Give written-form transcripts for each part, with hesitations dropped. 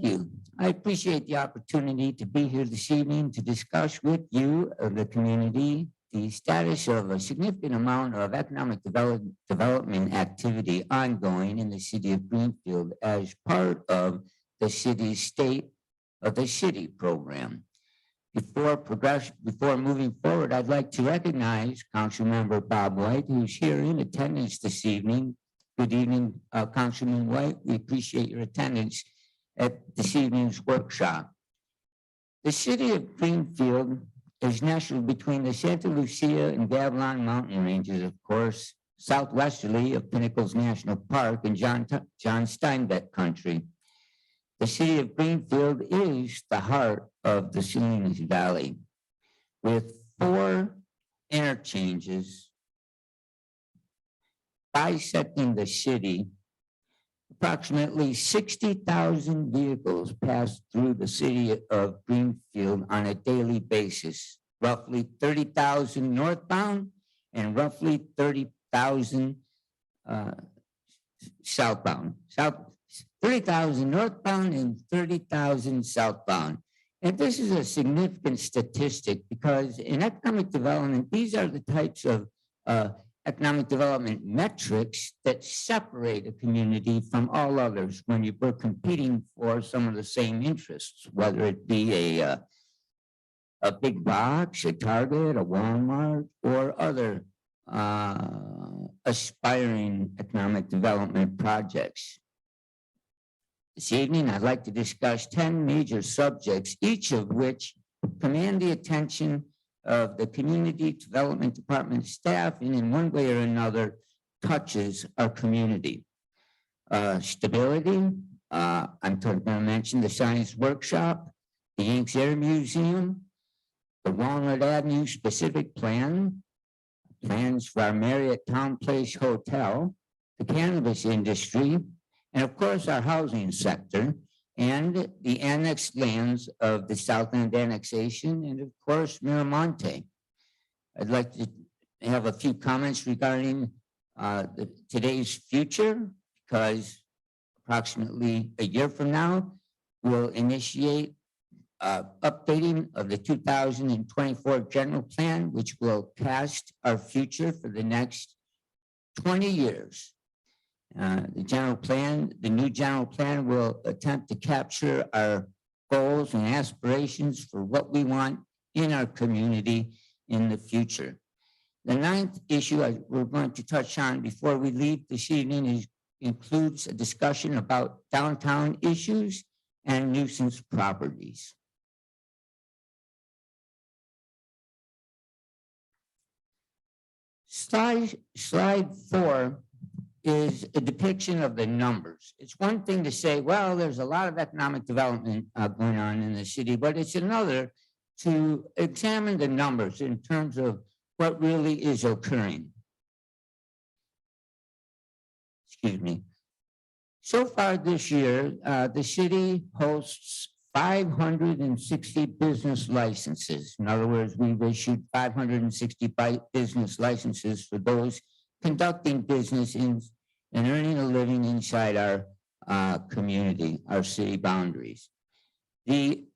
Thank you. I appreciate the opportunity to be here this evening to discuss with you, the community, the status of a significant amount of economic development activity ongoing in the city of Greenfield as part of the city's State of the City program. Before moving forward, I'd like to recognize Councilmember Bob White, who's here in attendance this evening. Good evening, Councilman White. We appreciate your attendance at this evening's workshop. The city of Greenfield is nestled between the Santa Lucia and Gavilan mountain ranges, of course, southwesterly of Pinnacles National Park and John Steinbeck country. The city of Greenfield is the heart of the Salinas Valley, with 4 interchanges bisecting the city. Approximately 60,000 vehicles pass through the city of Greenfield on a daily basis, roughly 30,000 northbound and roughly 30,000 southbound. 30,000 northbound and 30,000 southbound. And this is a significant statistic because in economic development, these are the types of economic development metrics that separate a community from all others when we're competing for some of the same interests, whether it be a big box, a Target, a Walmart, or other aspiring economic development projects. This evening, I'd like to discuss 10 major subjects, each of which command the attention of the Community Development Department staff and in one way or another touches our community. Stability, I'm going to mention the Science Workshop, the Yanks Air Museum, the Walnut Avenue Specific Plan, plans for our Marriott Town Place Hotel, the cannabis industry, and of course our housing sector, and the annexed lands of the Southland annexation, and of course Miramonte. I'd like to have a few comments regarding today's future, because approximately a year from now, we'll initiate updating of the 2024 general plan, which will cast our future for the next 20 years. The new general plan will attempt to capture our goals and aspirations for what we want in our community in the future. The 9th issue we're going to touch on before we leave this evening includes a discussion about downtown issues and nuisance properties. Slide 4 is a depiction of the numbers. It's one thing to say, well, there's a lot of economic development going on in the city, but it's another to examine the numbers in terms of what really is occurring. Excuse me. So far this year, the city hosts 560 business licenses. In other words, we've issued 560 business licenses for those conducting business and earning a living inside our community, our city boundaries. The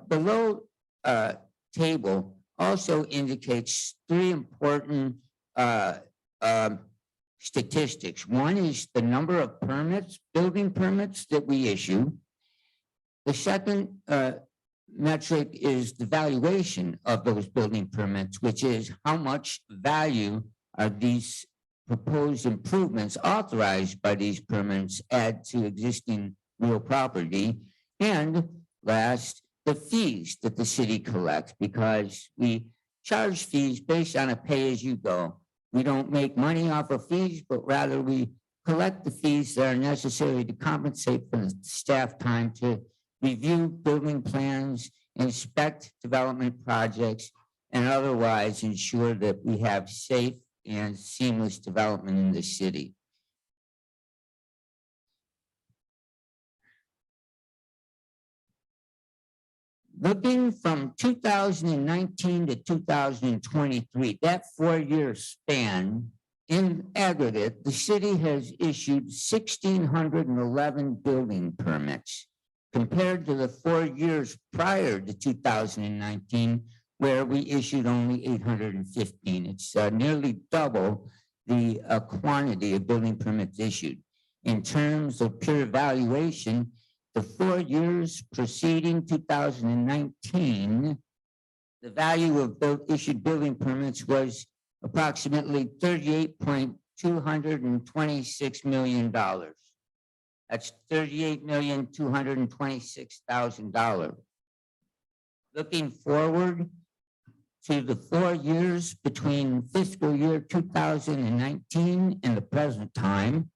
below table also indicates 3 important statistics. One is the number of permits, building permits that we issue. The second metric is the valuation of those building permits, which is how much value are these proposed improvements authorized by these permits add to existing real property. And last, the fees that the city collects, because we charge fees based on a pay-as-you-go. We don't make money off of fees, but rather we collect the fees that are necessary to compensate for the staff time to review building plans, inspect development projects, and otherwise ensure that we have safe and seamless development in the city. Looking from 2019 to 2023, that 4-year span, in aggregate, the city has issued 1,611 building permits. compared to the 4 years prior to 2019, where we issued only 815. It's nearly double the quantity of building permits issued. In terms of pure valuation, the 4 years preceding 2019, the value of issued building permits was approximately $38.226 million. That's $38,226,000. Looking forward to the 4 years between fiscal year 2019 and the present time,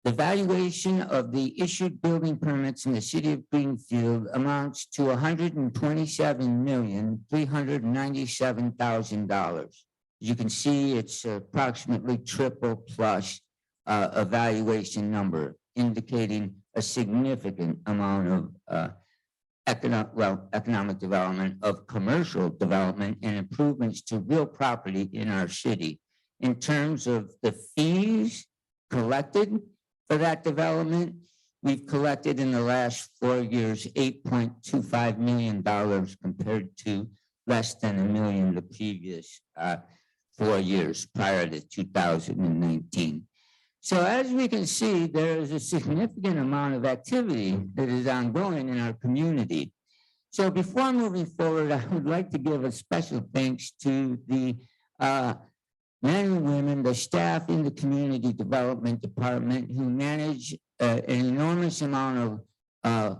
the valuation of the issued building permits in the city of Greenfield amounts to $127,397,000. As you can see, it's approximately triple plus a valuation number, indicating a significant amount of economic development, of commercial development, and improvements to real property in our city. In terms of the fees collected for that development, we've collected in the last 4 years $8.25 million compared to less than $1 million the previous 4 years prior to 2019. So as we can see, there is a significant amount of activity that is ongoing in our community. So before moving forward, I would like to give a special thanks to the men and women, the staff in the Community Development Department who manage an enormous amount of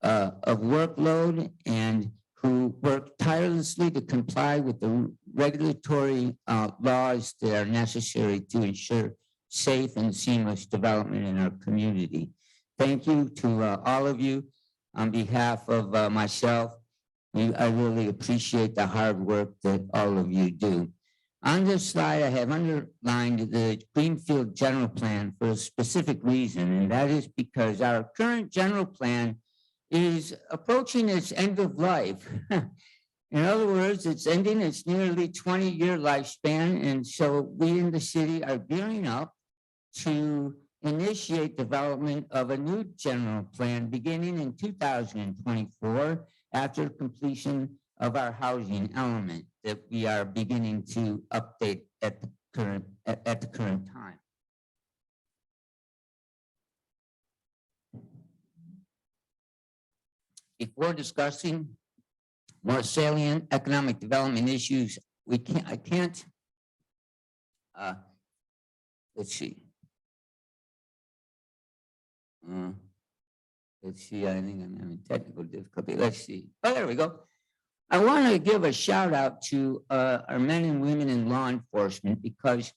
workload and who work tirelessly to comply with the regulatory laws that are necessary to ensure safe and seamless development in our community. Thank you to all of you on behalf of myself. I really appreciate the hard work that all of you do. On this slide, I have underlined the Greenfield General Plan for a specific reason, and that is because our current general plan is approaching its end of life. In other words, it's ending its nearly 20-year lifespan, and so we in the city are gearing up to initiate development of a new general plan beginning in 2024 after completion of our housing element that we are beginning to update at the current time. Before discussing more salient economic development issues, I can't, let's see. Let's see, I think I'm having technical difficulty. Let's see. Oh, there we go. I want to give a shout out to our men and women in law enforcement because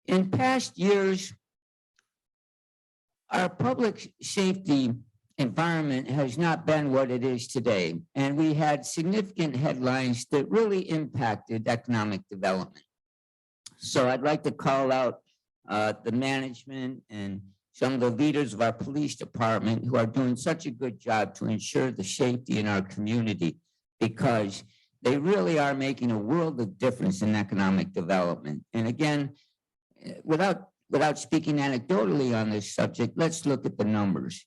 in past years, our public safety environment has not been what it is today. And we had significant headlines that really impacted economic development. So I'd like to call out the management and some of the leaders of our police department who are doing such a good job to ensure the safety in our community, because they really are making a world of difference in economic development. And again, without speaking anecdotally on this subject, let's look at the numbers.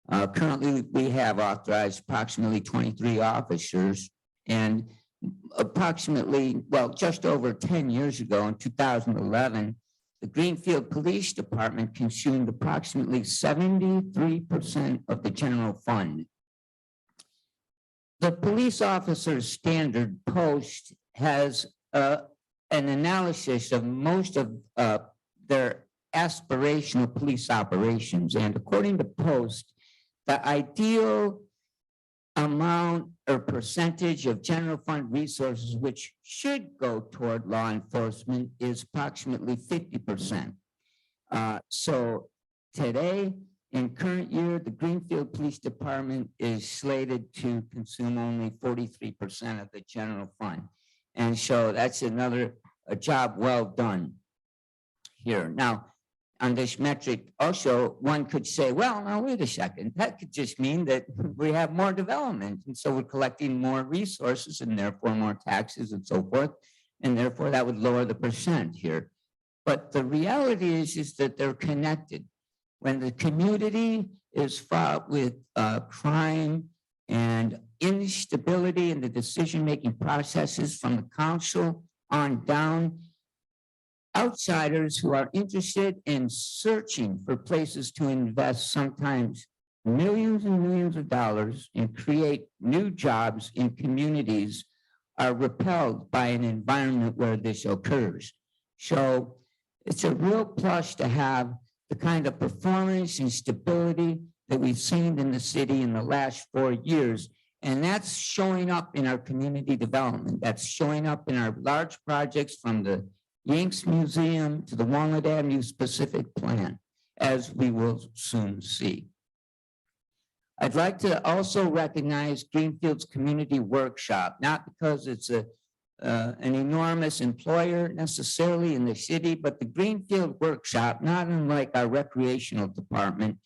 Currently, we have authorized approximately 23 officers, and approximately, well, just over 10 years ago in 2011, the Greenfield Police Department consumed approximately 73% of the general fund. The police officer's standard post has an analysis of most of their aspirational police operations. And according to Post, the ideal amount or percentage of general fund resources which should go toward law enforcement is approximately 50%. So today, in current year, the Greenfield Police Department is slated to consume only 43% of the general fund. And so that's a job well done here. Now, on this metric, also, one could say, well, now, wait a second, that could just mean that we have more development. And so we're collecting more resources and therefore more taxes and so forth. And therefore that would lower the percent here. But the reality is that they're connected. When the community is fraught with crime and instability in the decision-making processes from the council on down, outsiders who are interested in searching for places to invest sometimes millions and millions of dollars and create new jobs in communities are repelled by an environment where this occurs. So it's a real plus to have the kind of performance and stability that we've seen in the city in the last 4 years. And that's showing up in our community development. That's showing up in our large projects from the Yanks Museum to the Walnut Avenue specific plan, as we will soon see. I'd like to also recognize Greenfield's Community Workshop, not because it's an enormous employer necessarily in the city, but the Greenfield Workshop, not unlike our recreation department,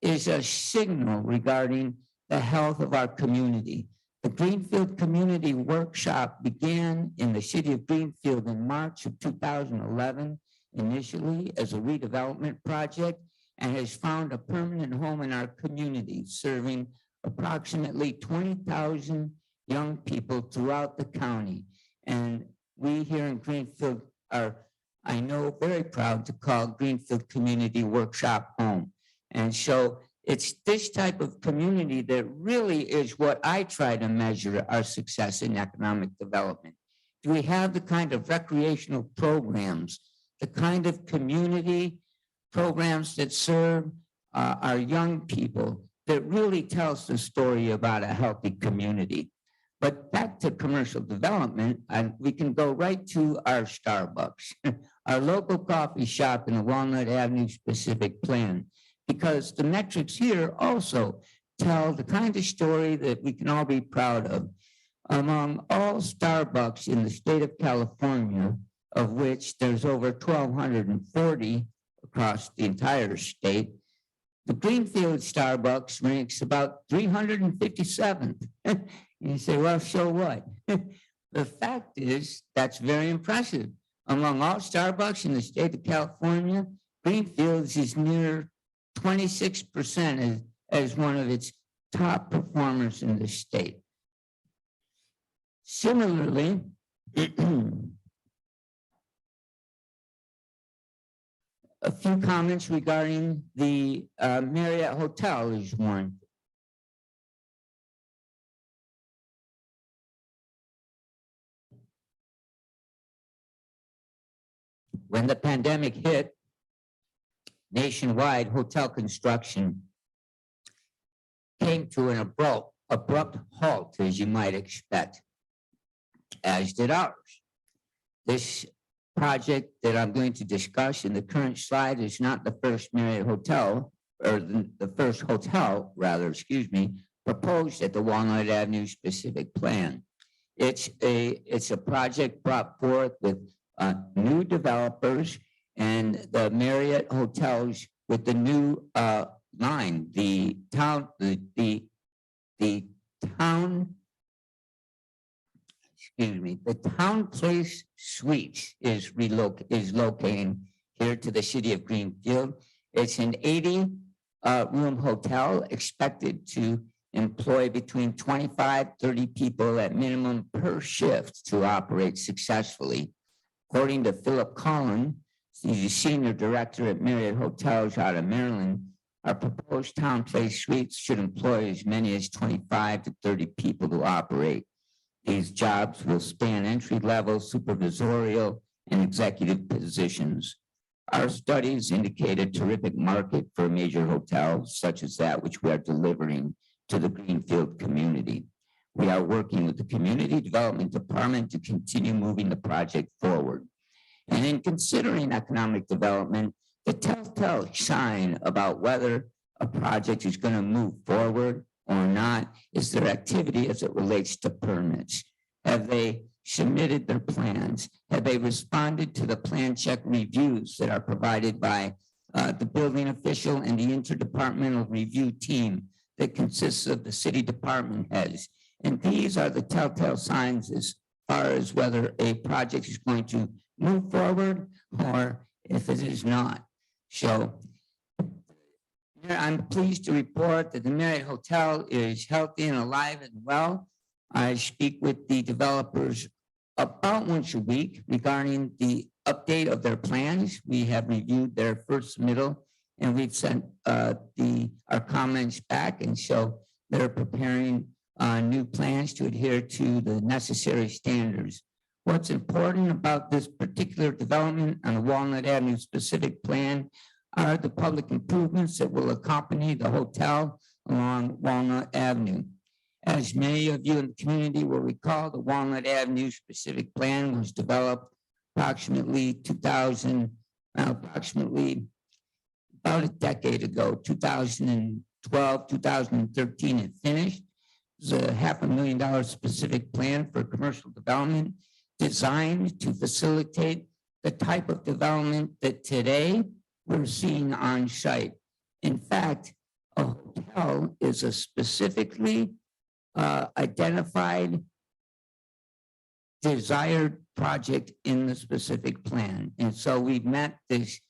is a signal regarding the health of our community. The Greenfield Community Workshop began in the city of Greenfield in March of 2011, initially as a redevelopment project, and has found a permanent home in our community, serving approximately 20,000 young people throughout the county. And we here in Greenfield are, I know, very proud to call Greenfield Community Workshop home. And so it's this type of community that really is what I try to measure our success in economic development. Do we have the kind of recreational programs, the kind of community programs that serve our young people that really tells the story about a healthy community? But back to commercial development, and we can go right to our Starbucks, our local coffee shop in the Walnut Avenue specific plan, because the metrics here also tell the kind of story that we can all be proud of. Among all Starbucks in the state of California, of which there's over 1,240 across the entire state, the Greenfield Starbucks ranks about 357th. You say, well, so what? The fact is, that's very impressive. Among all Starbucks in the state of California, Greenfield's is near 26% as one of its top performers in the state. Similarly, a few comments regarding the Marriott Hotel is one. When the pandemic hit, nationwide hotel construction came to an abrupt halt, as you might expect, as did ours. This project that I'm going to discuss in the current slide is not the first Marriott hotel, or the first hotel, rather, excuse me, proposed at the Walnut Avenue specific plan. It's a project brought forth with new developers and the Marriott hotels with the new line, the town Place Suites is locating here to the city of Greenfield. It's an 80 room hotel expected to employ between 25, 30 people at minimum per shift to operate successfully. According to Philip Collin, he's a senior director at Marriott Hotels out of Maryland, our proposed Town Place Suites should employ as many as 25 to 30 people to operate. These jobs will span entry-level, supervisorial, and executive positions. Our studies indicate a terrific market for major hotels, such as that which we are delivering to the Greenfield community. We are working with the Community Development Department to continue moving the project forward. And in considering economic development, the telltale sign about whether a project is going to move forward or not is their activity as it relates to permits. Have they submitted their plans? Have they responded to the plan check reviews that are provided by the building official and the interdepartmental review team that consists of the city department heads? And these are the telltale signs as far as whether a project is going to move forward or if it is not. So I'm pleased to report that the Marriott Hotel is healthy and alive and well. I speak with the developers about once a week regarding the update of their plans. We have reviewed their first submittal and we've sent our comments back. And so they're preparing new plans to adhere to the necessary standards. What's important about this particular development on the Walnut Avenue specific plan are the public improvements that will accompany the hotel along Walnut Avenue. As many of you in the community will recall, the Walnut Avenue specific plan was developed approximately about a decade ago, 2012, 2013, it finished. It was a $500,000 specific plan for commercial development designed to facilitate the type of development that today we're seeing on site. In fact, a hotel is a specifically identified desired project in the specific plan. And so we've met this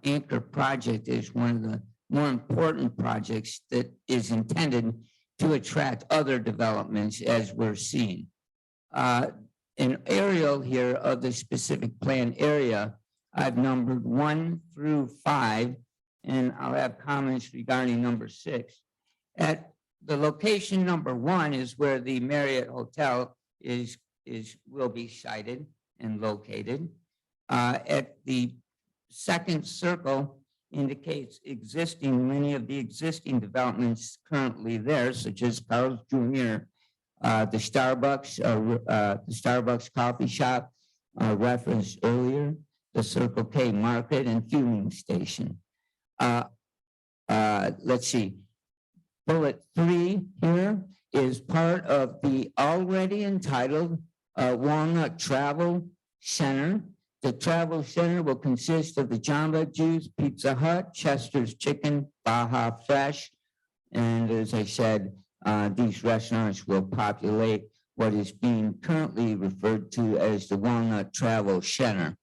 anchor project as one of the more important projects that is intended to attract other developments as we're seeing. An aerial here of the specific plan area, I've numbered 1 through 5, and I'll have comments regarding number 6. At the location number 1 is where the Marriott Hotel will be sited and located. At the second circle indicates many of the existing developments currently there, such as Carl's Jr., the Starbucks coffee shop referenced earlier, the Circle K Market and fueling station. Let's see. Bullet 3 here is part of the already entitled Walnut Travel Center. The travel center will consist of the Jamba Juice, Pizza Hut, Chester's Chicken, Baja Fresh, and as I said, these restaurants will populate what is being currently referred to as the Walnut Travel Center.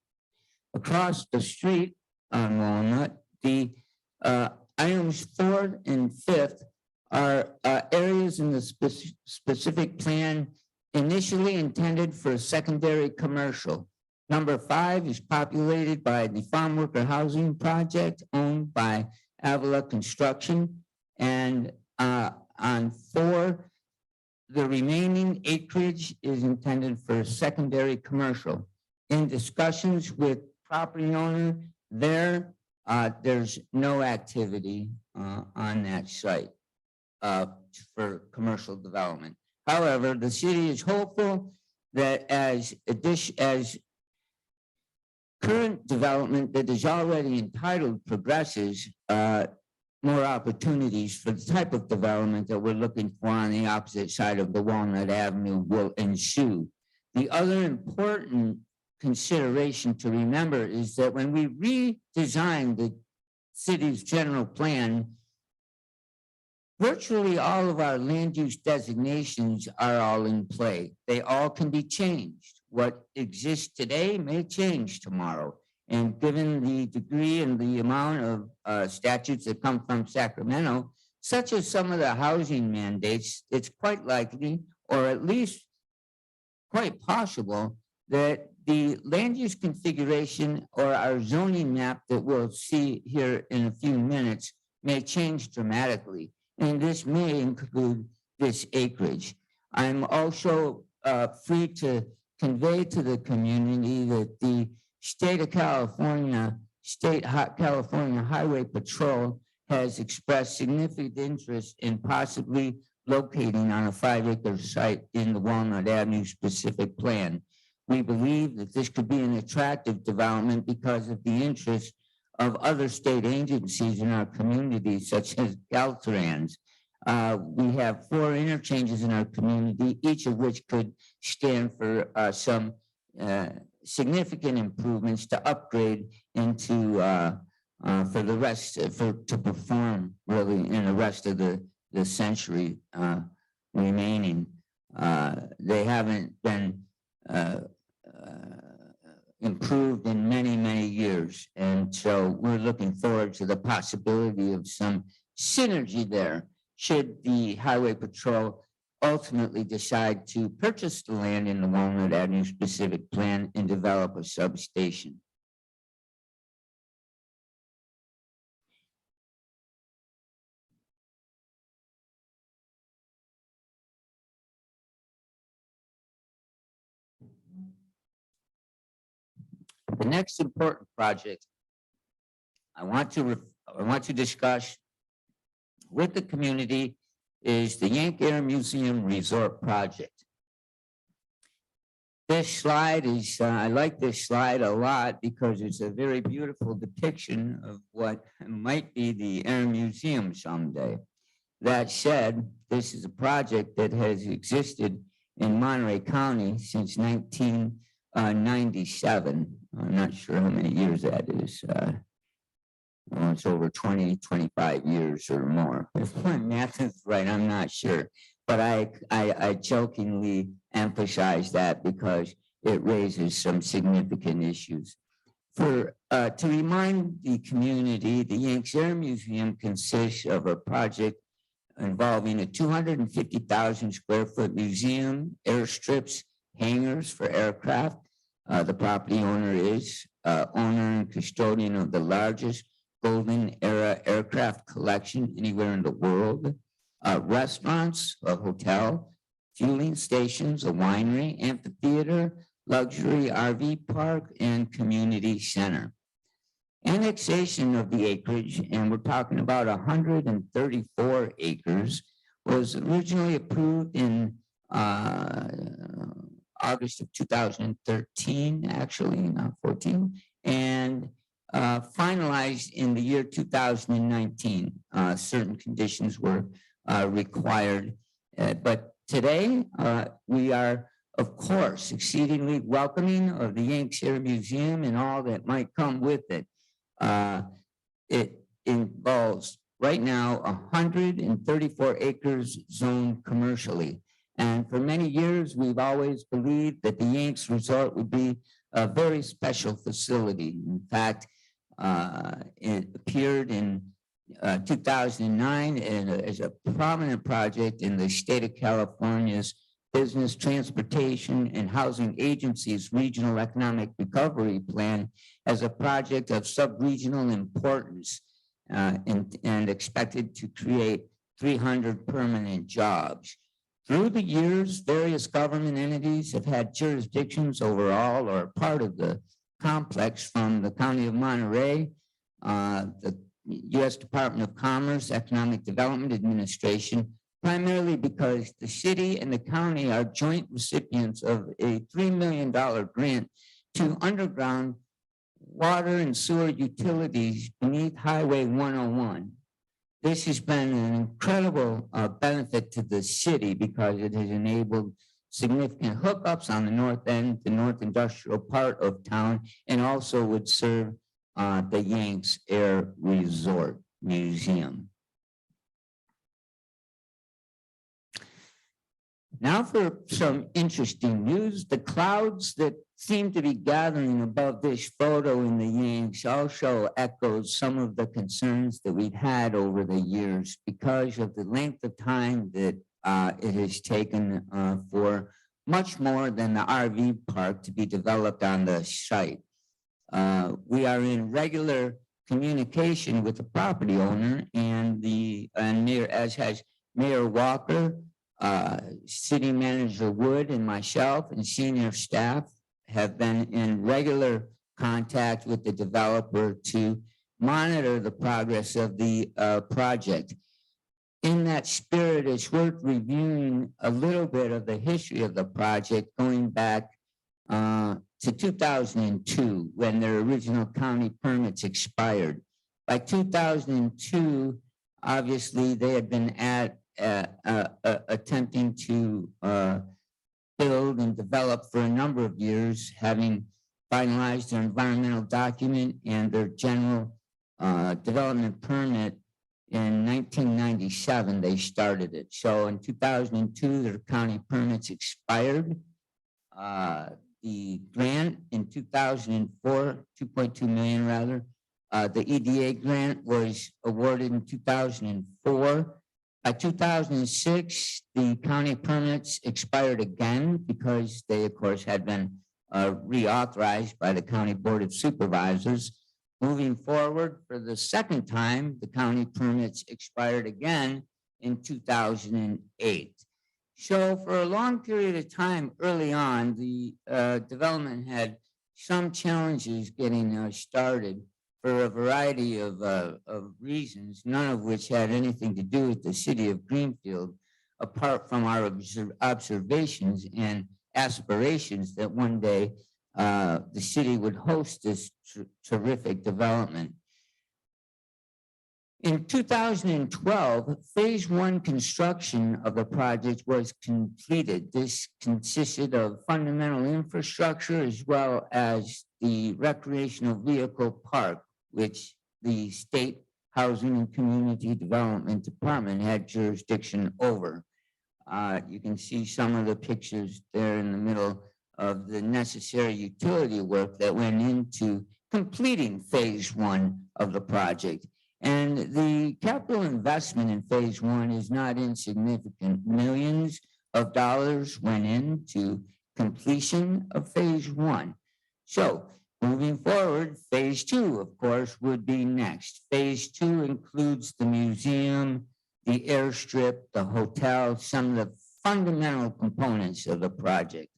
Across the street on Walnut, the items 4 and 5 are areas in the specific plan initially intended for a secondary commercial. Number 5 is populated by the farm worker housing project owned by Avila Construction. And on 4, the remaining acreage is intended for secondary commercial. In discussions with property owner there, there's no activity on that site for commercial development. However, the city is hopeful that as current development that is already entitled progresses, more opportunities for the type of development that we're looking for on the opposite side of the Walnut Avenue will ensue. The other important consideration to remember is that when we redesigned the city's general plan, virtually all of our land use designations are all in play. They all can be changed. What exists today may change tomorrow. And given the degree and the amount of statutes that come from Sacramento, such as some of the housing mandates, it's quite likely, or at least quite possible, that the land use configuration or our zoning map that we'll see here in a few minutes may change dramatically. And this may include this acreage. I'm also free to convey to the community that the State of California, California Highway Patrol has expressed significant interest in possibly locating on a 5-acre site in the Walnut Avenue specific plan. We believe that this could be an attractive development because of the interest of other state agencies in our community, such as Caltrans. We have 4 interchanges in our community, each of which could stand for some significant improvements to upgrade into for the rest to perform really in the rest of the century remaining. They haven't been improved in many, many years. And so we're looking forward to the possibility of some synergy there should the Highway Patrol ultimately decide to purchase the land in the Walnut Avenue specific plan and develop a substation. The next important project I want to discuss with the community is the Yank Air Museum Resort Project. This slide is, I like this slide a lot because it's a very beautiful depiction of what might be the Air Museum someday. That said, this is a project that has existed in Monterey County since 1997. I'm not sure how many years that is. Well, it's over 20, 25 years or more. If my math is right, I'm not sure. But I jokingly emphasize that because it raises some significant issues. To remind the community, the Yanks Air Museum consists of a project involving a 250,000 square foot museum, airstrips, hangars for aircraft. The property owner is owner and custodian of the largest golden era aircraft collection anywhere in the world. Restaurants, a hotel, fueling stations, a winery, amphitheater, luxury RV park, and community center. Annexation of the acreage, and we're talking about 134 acres, was originally approved in August of 2013, actually, not 14, and finalized in the year 2019. Certain conditions were required, but today we are, of course, exceedingly welcoming of the Yanks Air Museum and all that might come with it. It involves right now 134 acres zoned commercially. And for many years, we've always believed that the Yanks Resort would be a very special facility. In fact, it appeared in 2009 as a prominent project in the state of California's Business, Transportation, and Housing Agency's Regional Economic Recovery Plan as a project of sub-regional importance and expected to create 300 permanent jobs. Through the years, various government entities have had jurisdictions over all or part of the complex, from the County of Monterey, the U.S. Department of Commerce, Economic Development Administration, primarily because the city and the county are joint recipients of a $3 million grant to underground water and sewer utilities beneath Highway 101. This has been an incredible benefit to the city because it has enabled significant hookups on the north end, the north industrial part of town, and also would serve the Yanks Air Resort Museum. Now for some interesting news. The clouds that seem to be gathering above this photo in the Yanks also echoes some of the concerns that we've had over the years because of the length of time that it has taken for much more than the RV park to be developed on the site. We are in regular communication with the property owner and Mayor, as has Mayor Walker, City Manager Wood, and myself and senior staff have been in regular contact with the developer to monitor the progress of the project. In that spirit, it's worth reviewing a little bit of the history of the project going back to 2002 when their original county permits expired. By 2002, obviously they had been attempting to build and develop for a number of years, having finalized their environmental document and their general development permit. In 1997, they started it. So in 2002, their county permits expired. the grant in 2004, 2.2 million rather. The EDA grant was awarded in 2004. By 2006, the county permits expired again because they, of course, had been reauthorized by the County Board of Supervisors. Moving forward, for the second time, the county permits expired again in 2008. So for a long period of time early on, the development had some challenges getting started for a variety of reasons, none of which had anything to do with the city of Greenfield, apart from our observations and aspirations that one day the city would host this terrific development. In 2012, phase one construction of the project was completed. This consisted of fundamental infrastructure as well as the recreational vehicle park, which the State Housing and Community Development Department had jurisdiction over. You can see some of the pictures there in the middle of the necessary utility work that went into completing phase one of the project. And the capital investment in phase one is not insignificant. Millions of dollars went into completion of phase one. So moving forward, phase two, of course, would be next. Phase two includes the museum, the airstrip, the hotel, some of the fundamental components of the project.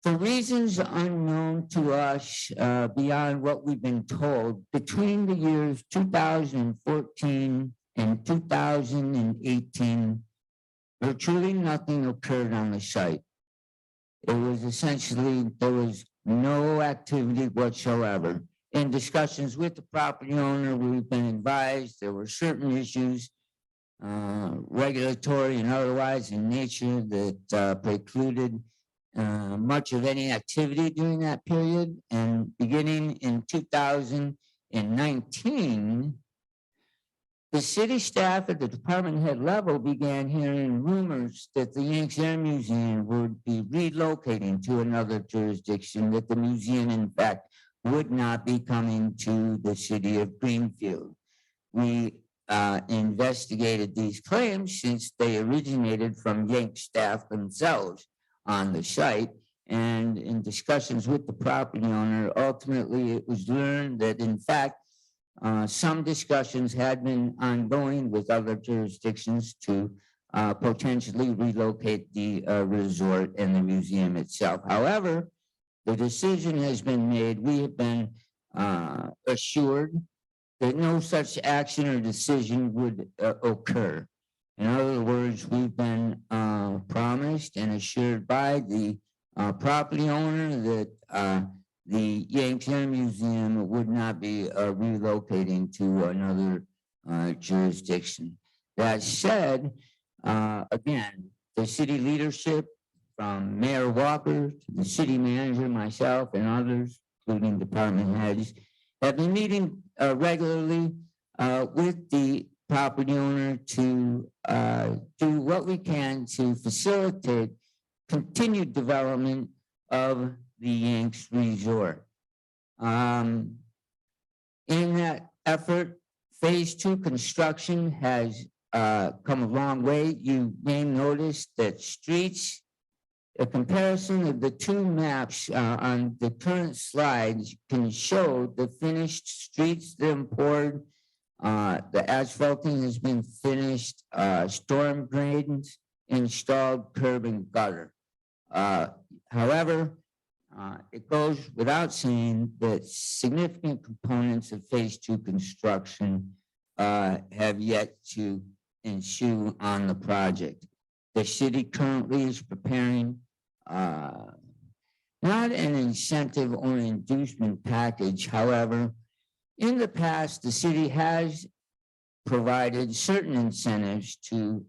For reasons unknown to us, beyond what we've been told, between the years 2014 and 2018, virtually nothing occurred on the site. It was essentially, there was no activity whatsoever. In discussions with the property owner, we've been advised there were certain issues, regulatory and otherwise in nature, that precluded much of any activity during that period. And beginning in 2019, the city staff at the department head level began hearing rumors that the Yanks Air Museum would be relocating to another jurisdiction, that the museum, in fact, would not be coming to the city of Greenfield. We investigated these claims since they originated from Yank staff themselves on the site, and in discussions with the property owner, ultimately it was learned that in fact some discussions had been ongoing with other jurisdictions to potentially relocate the resort and the museum itself. However, the decision has been made. We have been assured that no such action or decision would occur. In other words, we've been promised and assured by the property owner that the Yanks Air Museum would not be relocating to another jurisdiction. That said, again, the city leadership, from Mayor Walker to the city manager, myself, and others, including department heads, have been meeting regularly with the property owner to do what we can to facilitate continued development of the Yanks Resort. In that effort, phase two construction has come a long way. You may notice that streets, a comparison of the two maps on the current slides can show the finished streets that are poured. The asphalting has been finished, storm drains installed, curb and gutter. However, it goes without saying that significant components of phase two construction have yet to ensue on the project. The city currently is preparing not an incentive or inducement package. However, in the past, the city has provided certain incentives to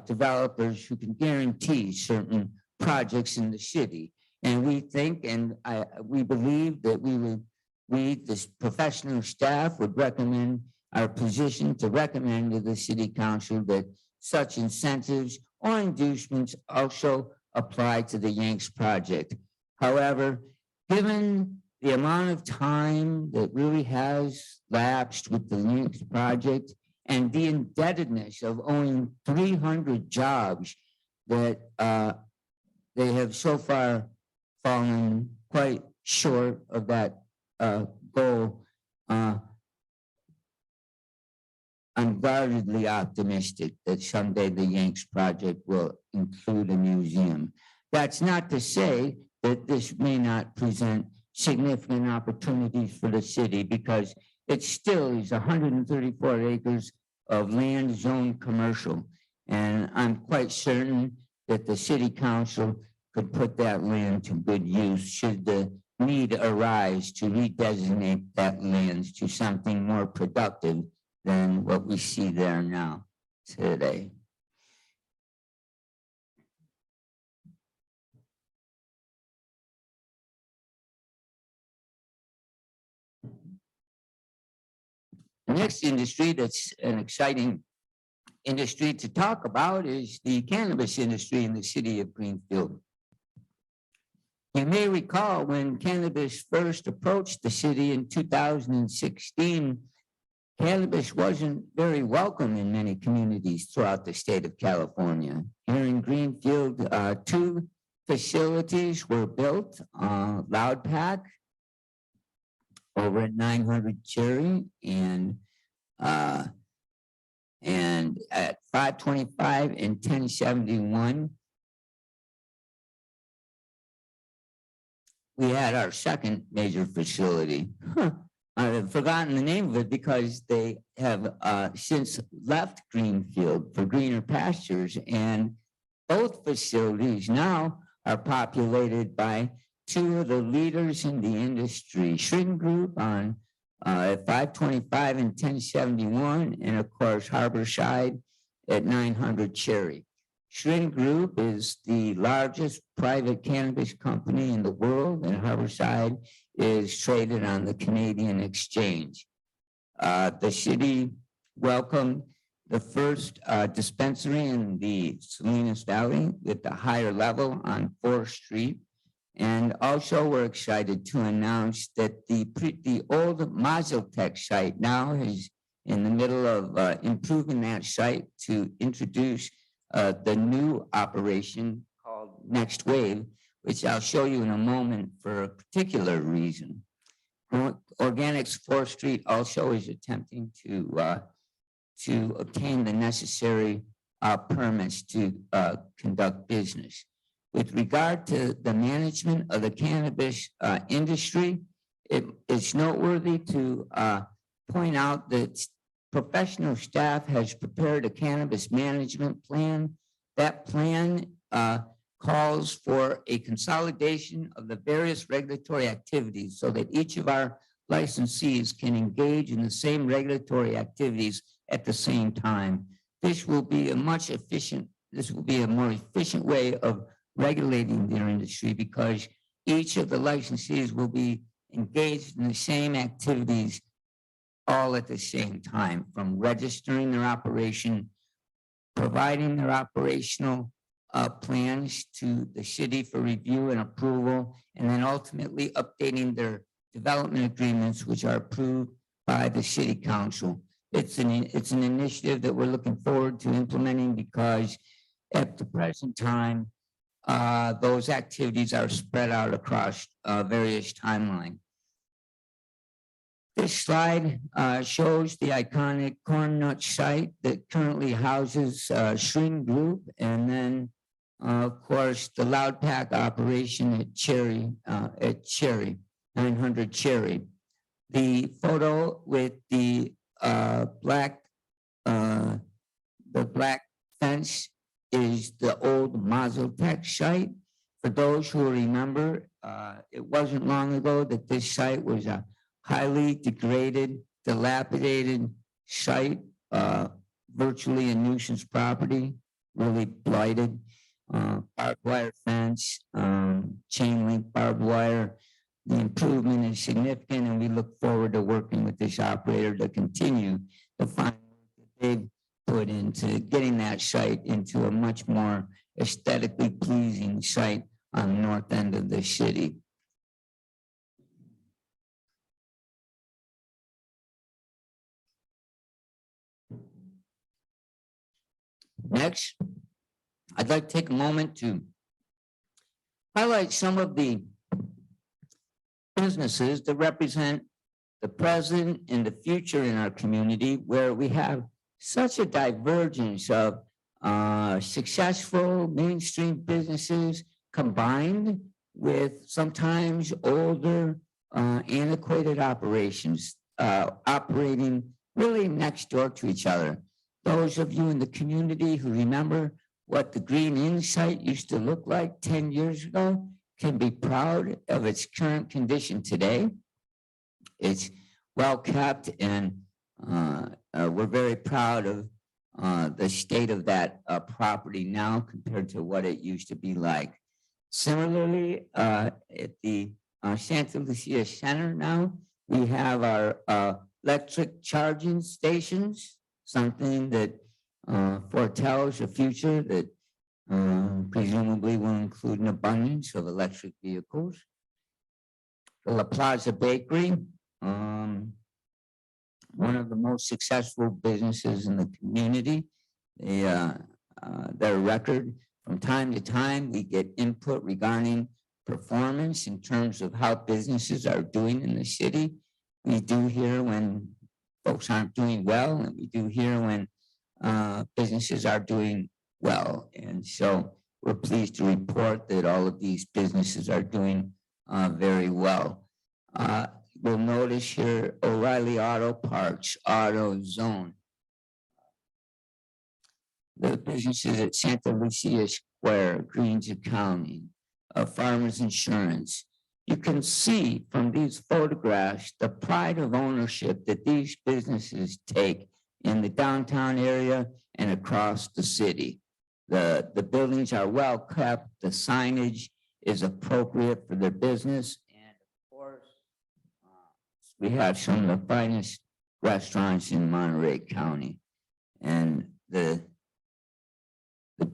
developers who can guarantee certain projects in the city. And we think, and we believe that we, this professional staff, would recommend our position to recommend to the city council that such incentives or inducements also apply to the Yanks project. However, given the amount of time that really has lapsed with the Yanks project and the indebtedness of owing 300 jobs that they have so far fallen quite short of that goal. I'm guardedly optimistic that someday the Yanks project will include a museum. That's not to say that this may not present significant opportunities for the city, because it still is 134 acres of land zoned commercial. And I'm quite certain that the city council could put that land to good use should the need arise to redesignate that land to something more productive than what we see there now today. The next industry that's an exciting industry to talk about is the cannabis industry in the city of Greenfield. You may recall when cannabis first approached the city in 2016, cannabis wasn't very welcome in many communities throughout the state of California. Here in Greenfield, 2 facilities were built, Loud Pack over at 900 Cherry and at 525 and 1071. We had our second major facility. I've forgotten the name of it because they have since left Greenfield for greener pastures, and both facilities now are populated by 2 of the leaders in the industry, Schwinn Group on 525 and 1071, and of course Harborside at 900 Cherry. Schwinn Group is the largest private cannabis company in the world, and Harborside is traded on the Canadian exchange. The city welcomed the first dispensary in the Salinas Valley with the higher level on 4th Street. And also we're excited to announce that the old Mazeltech site now is in the middle of improving that site to introduce the new operation called Next Wave, which I'll show you in a moment for a particular reason. Organics 4th Street also is attempting to obtain the necessary permits to conduct business. With regard to the management of the cannabis industry, it's noteworthy to point out that professional staff has prepared a cannabis management plan. That plan calls for a consolidation of the various regulatory activities so that each of our licensees can engage in the same regulatory activities at the same time. This will be a more efficient way of regulating their industry, because each of the licensees will be engaged in the same activities all at the same time, from registering their operation, providing their operational plans to the city for review and approval, and then ultimately updating their development agreements, which are approved by the city council. It's an initiative that we're looking forward to implementing, because at the present time, those activities are spread out across various timelines. This slide shows the iconic Corn Nut site that currently houses Schwinn Group, and then, of course, the Loud Pack operation at Cherry, 900 Cherry. The photo with the black fence is the old Mazeltech site. For those who remember, it wasn't long ago that this site was a highly degraded, dilapidated site, virtually a nuisance property, really blighted, barbed wire fence, chain link barbed wire. The improvement is significant, and we look forward to working with this operator to continue the fine work that they've put into getting that site into a much more aesthetically pleasing site on the north end of the city. Next, I'd like to take a moment to highlight some of the businesses that represent the present and the future in our community, where we have such a divergence of successful mainstream businesses combined with sometimes older, antiquated operations operating really next door to each other. Those of you in the community who remember what the Green Inn site used to look like 10 years ago can be proud of its current condition today. It's well kept, and we're very proud of the state of that property now compared to what it used to be like. Similarly, at the Santa Lucia Center now, we have our electric charging stations, something that foretells a future that presumably will include an abundance of electric vehicles. The La Plaza Bakery, one of the most successful businesses in the community. Their record, from time to time, we get input regarding performance in terms of how businesses are doing in the city. We do hear when folks aren't doing well, and we do hear when businesses are doing well. And so we're pleased to report that all of these businesses are doing very well. We'll notice here O'Reilly Auto Parts, AutoZone. The businesses at Santa Lucia Square, Greens Accounting, Farmers Insurance. You can see from these photographs the pride of ownership that these businesses take in the downtown area and across the city. The buildings are well kept, the signage is appropriate for their business, and of course, we have some of the finest restaurants in Monterey County, and the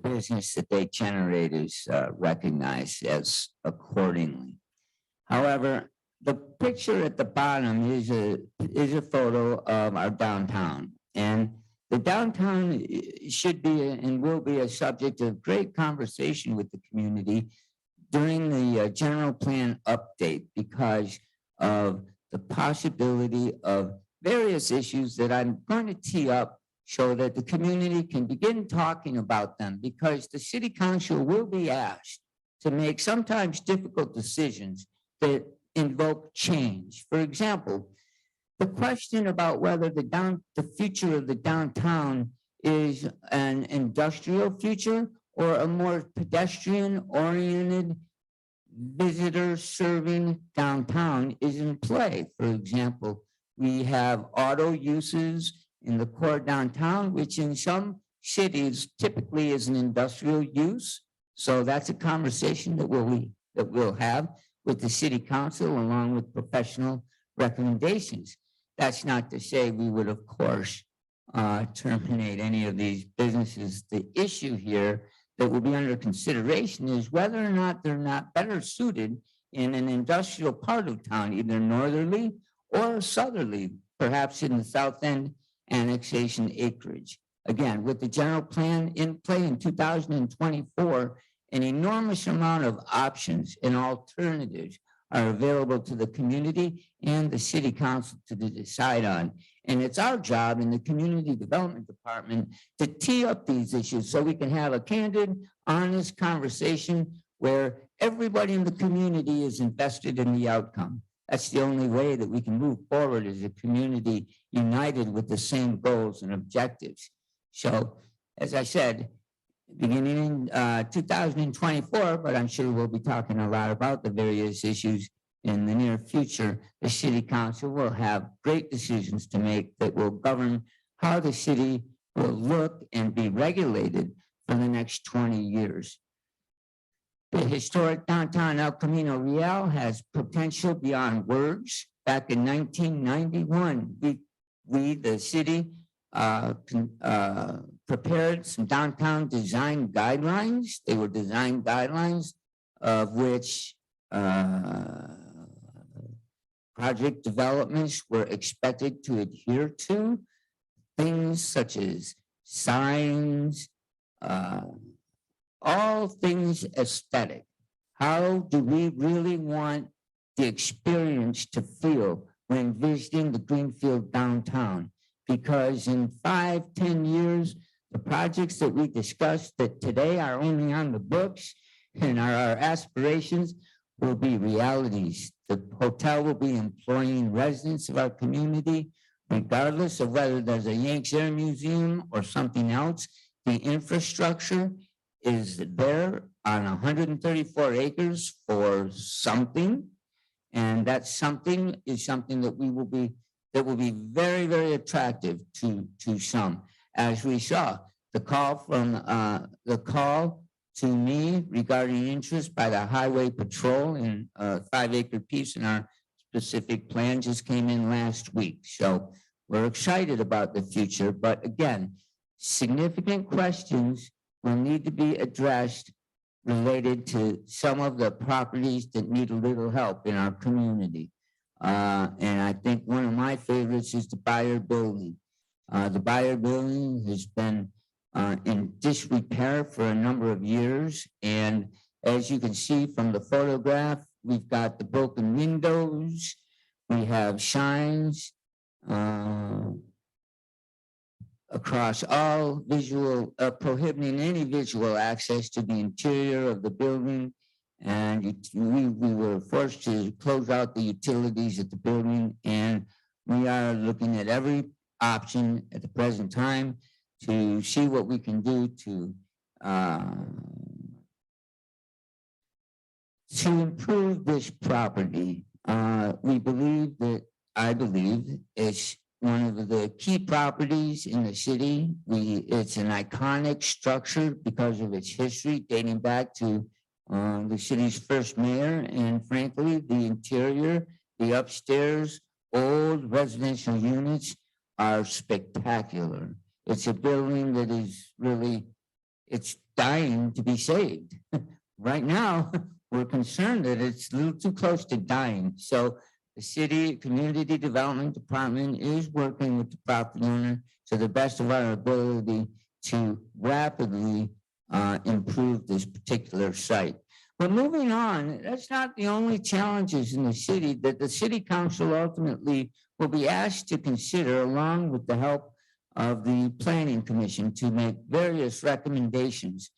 business that they generate is recognized as accordingly. However, the picture at the bottom is a photo of our downtown, and the downtown should be and will be a subject of great conversation with the community during the general plan update, because of the possibility of various issues that I'm going to tee up so that the community can begin talking about them, because the city council will be asked to make sometimes difficult decisions that invoke change. For example, the question about whether the future of the downtown is an industrial future or a more pedestrian-oriented, visitor-serving downtown is in play. For example, we have auto uses in the core downtown, which in some cities typically is an industrial use. So that's a conversation that we'll have with the city council along with professional recommendations. That's not to say we would, of course, terminate any of these businesses. The issue here that will be under consideration is whether or not they're not better suited in an industrial part of town, either northerly or southerly, perhaps in the South End annexation acreage. Again, with the general plan in play in 2024, an enormous amount of options and alternatives are available to the community and the city council to decide on. And it's our job in the community development department to tee up these issues so we can have a candid, honest conversation where everybody in the community is invested in the outcome. That's the only way that we can move forward as a community united with the same goals and objectives. So, as I said, beginning in 2024, but I'm sure we'll be talking a lot about the various issues in the near future, the city council will have great decisions to make that will govern how the city will look and be regulated for the next 20 years. The historic downtown El Camino Real has potential beyond words. Back in 1991, we the city, prepared some downtown design guidelines. They were design guidelines of which project developments were expected to adhere to. Things such as signs, all things aesthetic. How do we really want the experience to feel when visiting the Greenfield downtown? Because in 5-10 years, the projects that we discussed that today are only on the books and are our aspirations will be realities. The hotel will be employing residents of our community, regardless of whether there's a Yanks Air Museum or something else. The infrastructure is there on 134 acres for something. And that something is something that will be very, very attractive to some. As we saw, the call to me regarding interest by the Highway Patrol in a 5-acre piece in our specific plan just came in last week. So we're excited about the future, but again, significant questions will need to be addressed related to some of the properties that need a little help in our community. And I think one of my favorites is the Bayer Building. The Bayer Building has been in disrepair for a number of years. And as you can see from the photograph, we've got the broken windows, we have signs across all visual, prohibiting any visual access to the interior of the building. And we were forced to close out the utilities at the building, and we are looking at every option at the present time to see what we can do to improve this property. I believe it's one of the key properties in the city. It's an iconic structure because of its history dating back to the city's first mayor, and frankly, the interior, the upstairs, old residential units are spectacular. It's a building that is really, it's dying to be saved. Right now, we're concerned that it's a little too close to dying. So the city community development department is working with the property owner to the best of our ability to rapidly improve this particular site. But moving on, that's not the only challenges in the city that the city council ultimately will be asked to consider, along with the help of the planning commission, to make various recommendations.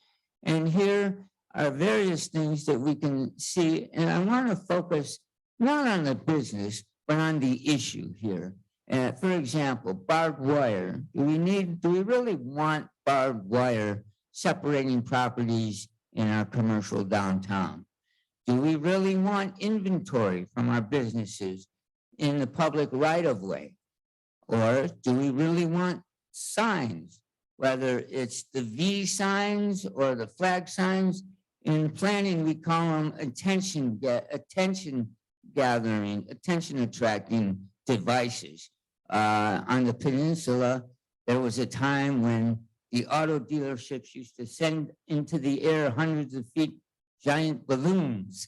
And here are various things that we can see, and I want to focus not on the business, but on the issue here. For example, barbed wire. Do we really want barbed wire separating properties in our commercial downtown? Do we really want inventory from our businesses in the public right of way? Or do we really want signs, whether it's the V signs or the flag signs? In planning, we call them attention attracting devices. On the peninsula, there was a time when the auto dealerships used to send into the air hundreds of feet giant balloons,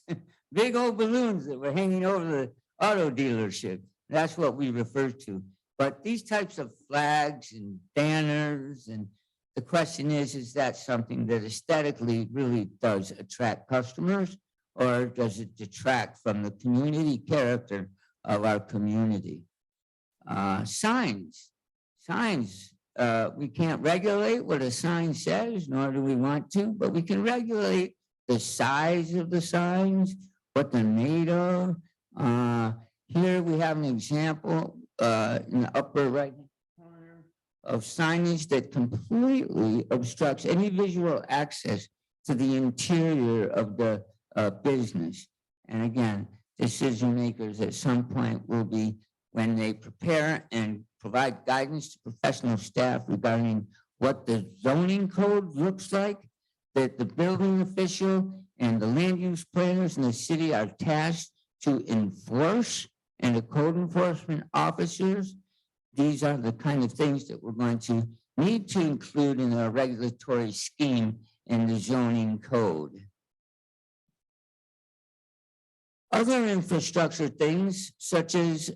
big old balloons that were hanging over the auto dealership. That's what we refer to. But these types of flags and banners, and the question is that something that aesthetically really does attract customers, or does it detract from the community character of our community? Signs. We can't regulate what a sign says, nor do we want to, but we can regulate the size of the signs, what they're made of. Here we have an example in the upper right corner of signage that completely obstructs any visual access to the interior of the business. And again, decision makers at some point will be, when they prepare and provide guidance to professional staff regarding what the zoning code looks like, that the building official and the land use planners in the city are tasked to enforce, and the code enforcement officers these are the kind of things that we're going to need to include in our regulatory scheme in the zoning code. Other infrastructure things such as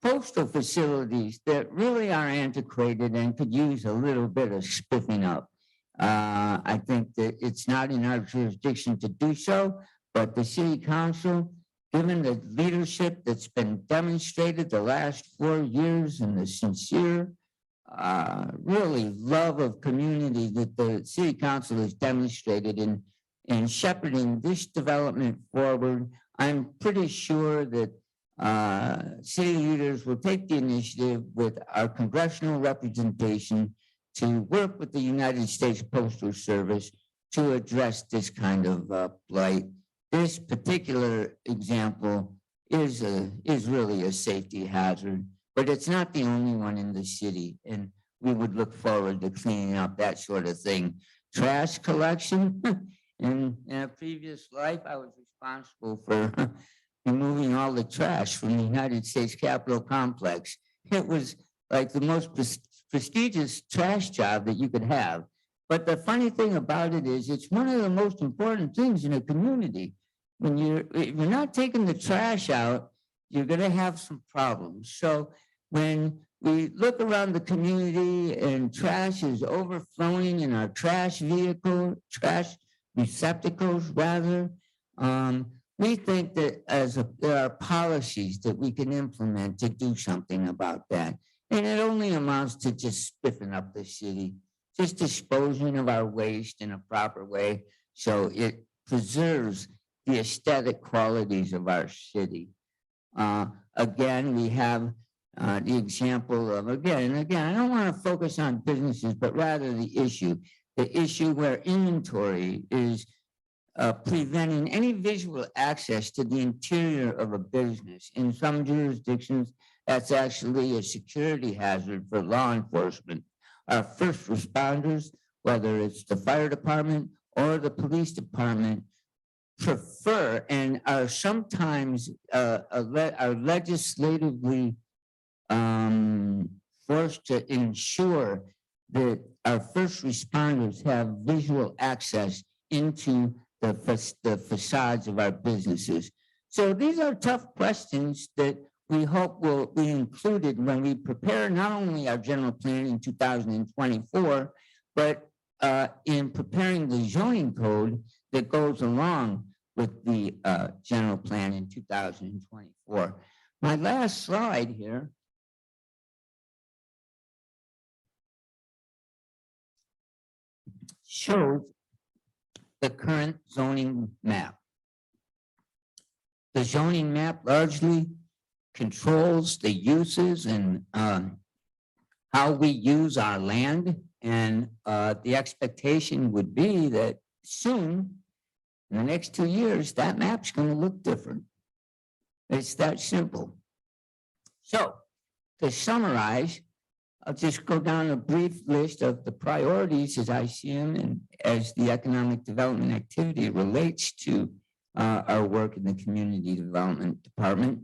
postal facilities that really are antiquated and could use a little bit of spiffing up. I think that it's not in our jurisdiction to do so, but the city council, given the leadership that's been demonstrated the last 4 years and the sincere, really love of community that the city council has demonstrated in shepherding this development forward, I'm pretty sure that city leaders will take the initiative with our congressional representation to work with the United States Postal Service to address this kind of blight. This particular example is really a safety hazard, but it's not the only one in the city, and we would look forward to cleaning up that sort of thing. Trash collection. In a previous life, I was responsible for removing all the trash from the United States Capitol complex. It was like the most prestigious trash job that you could have. But the funny thing about it is it's one of the most important things in a community. When if you're not taking the trash out, you're going to have some problems. So when we look around the community and trash is overflowing in our trash receptacles rather, we think that there are policies that we can implement to do something about that. And it only amounts to just spiffing up the city, just disposing of our waste in a proper way so it preserves the aesthetic qualities of our city. Again, we have the example of, again, I don't want to focus on businesses, but rather the issue where inventory is preventing any visual access to the interior of a business. In some jurisdictions, that's actually a security hazard for law enforcement. Our first responders, whether it's the fire department or the police department, prefer and are sometimes are legislatively forced to ensure that our first responders have visual access into the facades of our businesses. So these are tough questions that we hope will be included when we prepare not only our general plan in 2024, but in preparing the zoning code that goes along with the general plan in 2024. My last slide here shows the current zoning map. The zoning map largely controls the uses and how we use our land. And the expectation would be that soon, in the next 2 years, that map's going to look different. It's that simple. So to summarize, I'll just go down a brief list of the priorities as I see them and as the economic development activity relates to our work in the community development department.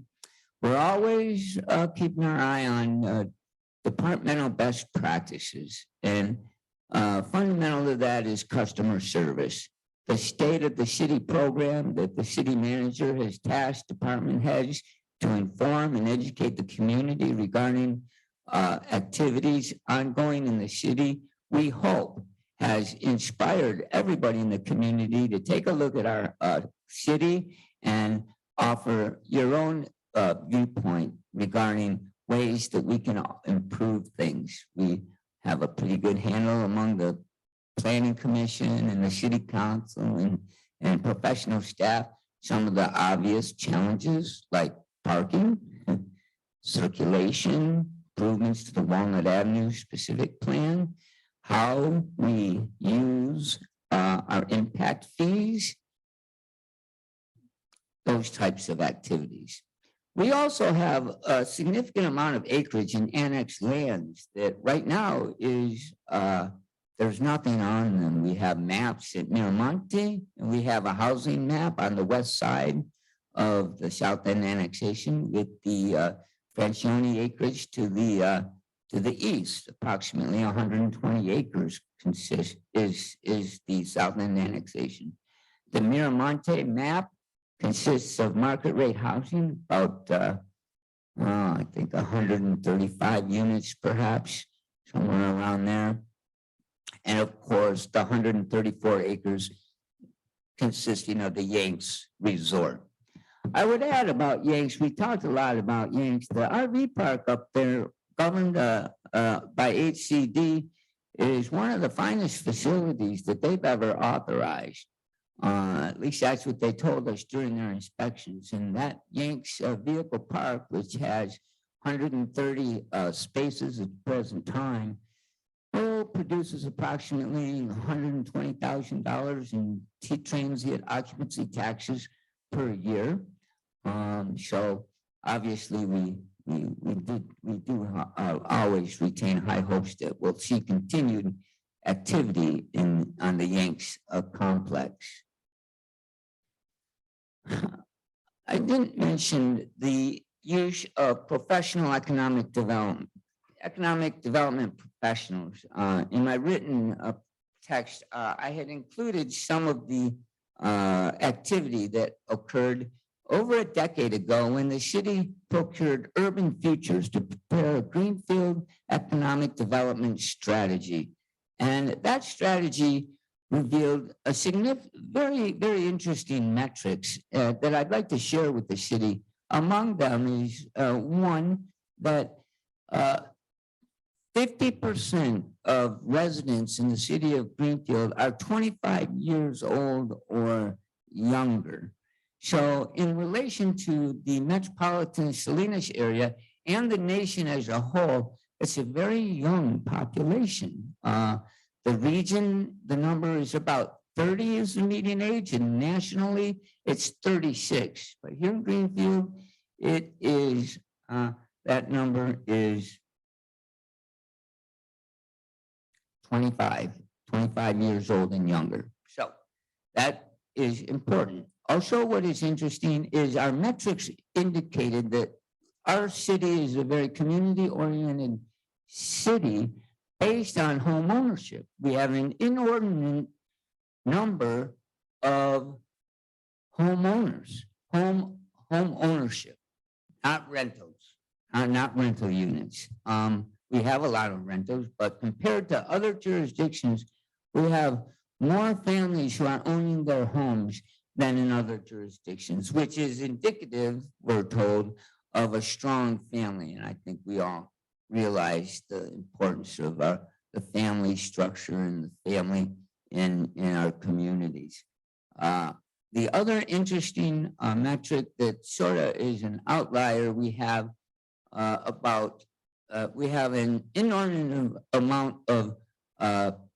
We're always keeping our eye on departmental best practices, and fundamental to that is customer service. The state of the city program that the city manager has tasked department heads to inform and educate the community regarding activities ongoing in the city, we hope has inspired everybody in the community to take a look at our city and offer your own viewpoint regarding ways that we can improve things. We have a pretty good handle among the planning commission and the city council and professional staff, some of the obvious challenges like parking, circulation, improvements to the Walnut Avenue specific plan, how we use our impact fees, those types of activities. We also have a significant amount of acreage in annexed lands that right now is, there's nothing on them. We have maps at Miramonte, and we have a housing map on the west side of the South End annexation with the Francione acreage to the To the east, approximately 120 acres is the Southland annexation. The Miramonte map consists of market rate housing, about I think 135 units perhaps, somewhere around there. And of course, the 134 acres consisting of the Yanks Resort. I would add about Yanks, we talked a lot about Yanks. The RV park up there, governed by HCD, is one of the finest facilities that they've ever authorized. At least that's what they told us during their inspections. And that Yanks Vehicle Park, which has 130 spaces at the present time, produces approximately $120,000 in transient occupancy taxes per year. So obviously we do always retain high hopes that we'll see continued activity on the Yanks complex. I didn't mention the use of professional economic development professionals. In my written text, I had included some of the activity that occurred over a decade ago when the city procured Urban Futures to prepare a greenfield economic development strategy. And that strategy revealed a significant, very interesting metrics that I'd like to share with the city. Among them is one, that 50% of residents in the city of Greenfield are 25 years old or younger. So in relation to the metropolitan Salinas area and the nation as a whole, it's a very young population. The region, the number is about 30 is the median age, and nationally it's 36. But here in Greenfield, it is, that number is 25 years old and younger. So that is important. Also, what is interesting is our metrics indicated that our city is a very community-oriented city based on home ownership. We have an inordinate number of homeowners, home ownership, not rentals, not rental units. We have a lot of rentals, but compared to other jurisdictions, we have more families who are owning their homes than in other jurisdictions, which is indicative, we're told, of a strong family. And I think we all realize the importance of the family structure and the family in our communities. The other interesting metric that sort of is an outlier, we have we have an inordinate amount of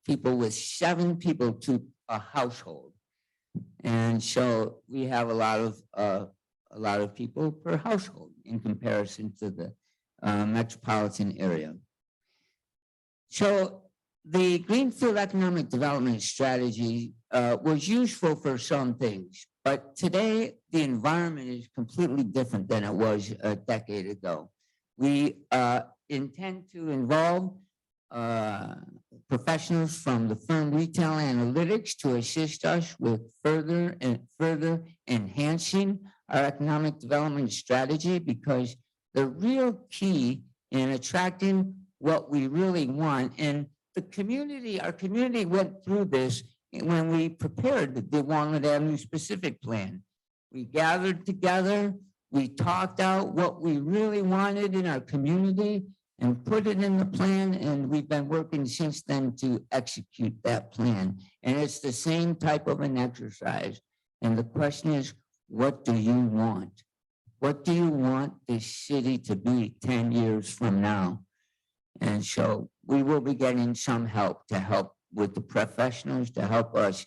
people with 7 people to a household. And so we have a lot of people per household in comparison to the metropolitan area. So the Greenfield Economic Development Strategy was useful for some things, but today the environment is completely different than it was a decade ago. We intend to involve professionals from the firm Retail Analytics to assist us with further enhancing our economic development strategy, because the real key in attracting what we really want, and the community, our community went through this when we prepared the Walnut Avenue specific plan. We gathered together, we talked out what we really wanted in our community and put it in the plan, and we've been working since then to execute that plan. And it's the same type of an exercise. And the question is, what do you want? What do you want this city to be 10 years from now? And so we will be getting some help to help with the professionals to help us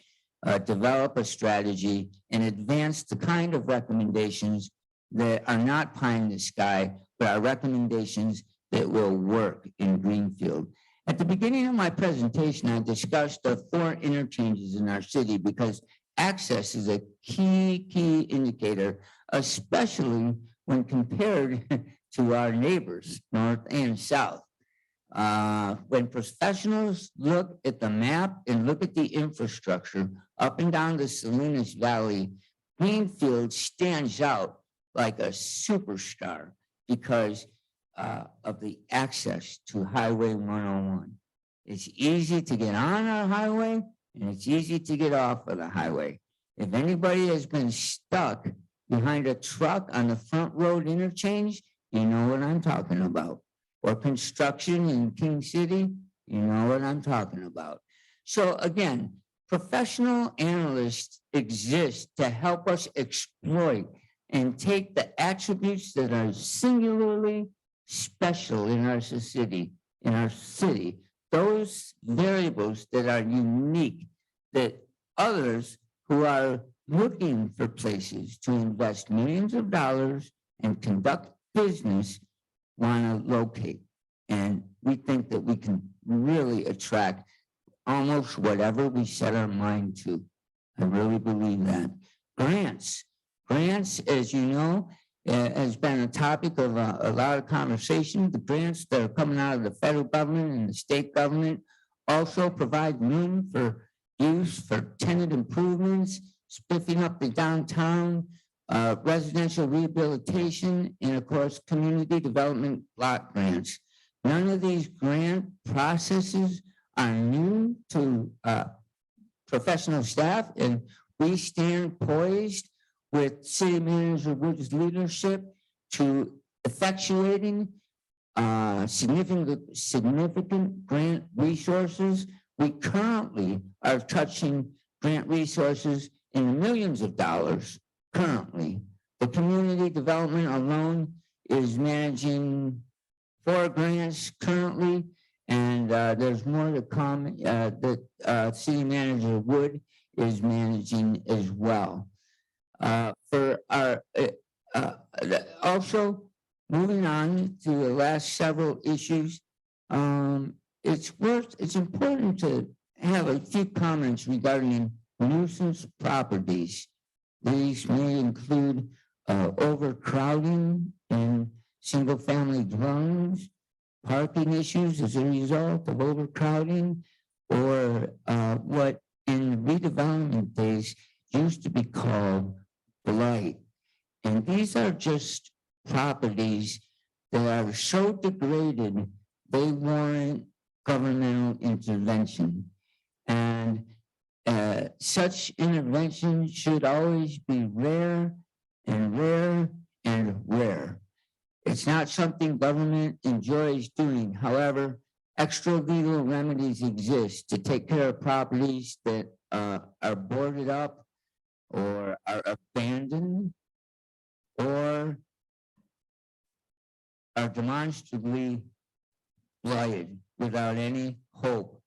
develop a strategy and advance the kind of recommendations that are not pie in the sky, but are recommendations that will work in Greenfield. At the beginning of my presentation, I discussed the 4 interchanges in our city because access is a key indicator, especially when compared to our neighbors, north and south. When professionals look at the map and look at the infrastructure up and down the Salinas Valley, Greenfield stands out like a superstar because of the access to Highway 101. It's easy to get on our highway and it's easy to get off of the highway. If anybody has been stuck behind a truck on the front road interchange, you know what I'm talking about. Or construction in King City, you know what I'm talking about. So again, professional analysts exist to help us exploit and take the attributes that are singularly special in our city, those variables that are unique, that others who are looking for places to invest millions of dollars and conduct business want to locate. And we think that we can really attract almost whatever we set our mind to. I really believe that. Grants, as you know, has been a topic of a lot of conversation. The grants that are coming out of the federal government and the state government also provide room for use for tenant improvements, spiffing up the downtown, residential rehabilitation, and of course, community development block grants. None of these grant processes are new to professional staff, and we stand poised with City Manager Wood's leadership to effectuating significant grant resources. We currently are touching grant resources in the millions of dollars currently. The community development alone is managing 4 grants currently, and there's more to come that City Manager Wood is managing as well. For our also moving on to the last several issues, it's important to have a few comments regarding nuisance properties. These may include overcrowding in single-family dwellings, parking issues as a result of overcrowding, or what in redevelopment days used to be called blight. And these are just properties that are so degraded, they warrant governmental intervention. And such intervention should always be rare and rare and rare. It's not something government enjoys doing. However, extra legal remedies exist to take care of properties that are boarded up or are abandoned or are demonstrably blighted without any hope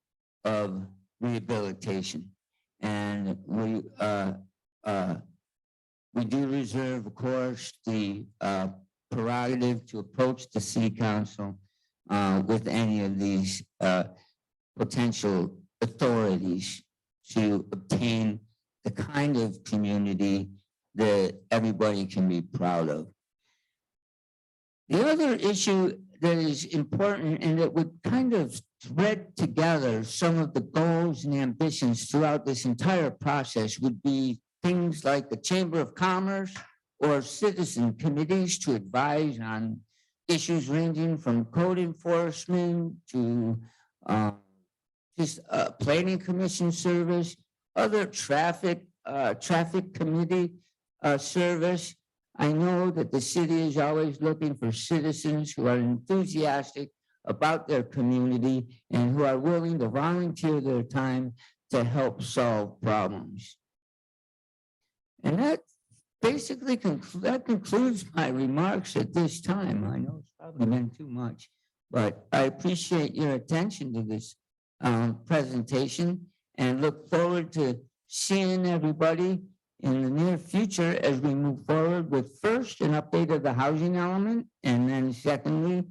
of rehabilitation. And we do reserve, of course, the prerogative to approach the City Council with any of these potential authorities to obtain the kind of community that everybody can be proud of. The other issue that is important and that would kind of thread together some of the goals and ambitions throughout this entire process would be things like the Chamber of Commerce or citizen committees to advise on issues ranging from code enforcement to just planning commission service, other traffic committee service. I know that the city is always looking for citizens who are enthusiastic about their community and who are willing to volunteer their time to help solve problems. And that basically concludes my remarks at this time. I know it's probably been too much, but I appreciate your attention to this presentation and look forward to seeing everybody in the near future as we move forward with first an update of the housing element, and then secondly,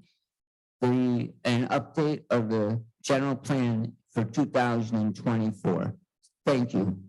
an update of the general plan for 2024. Thank you.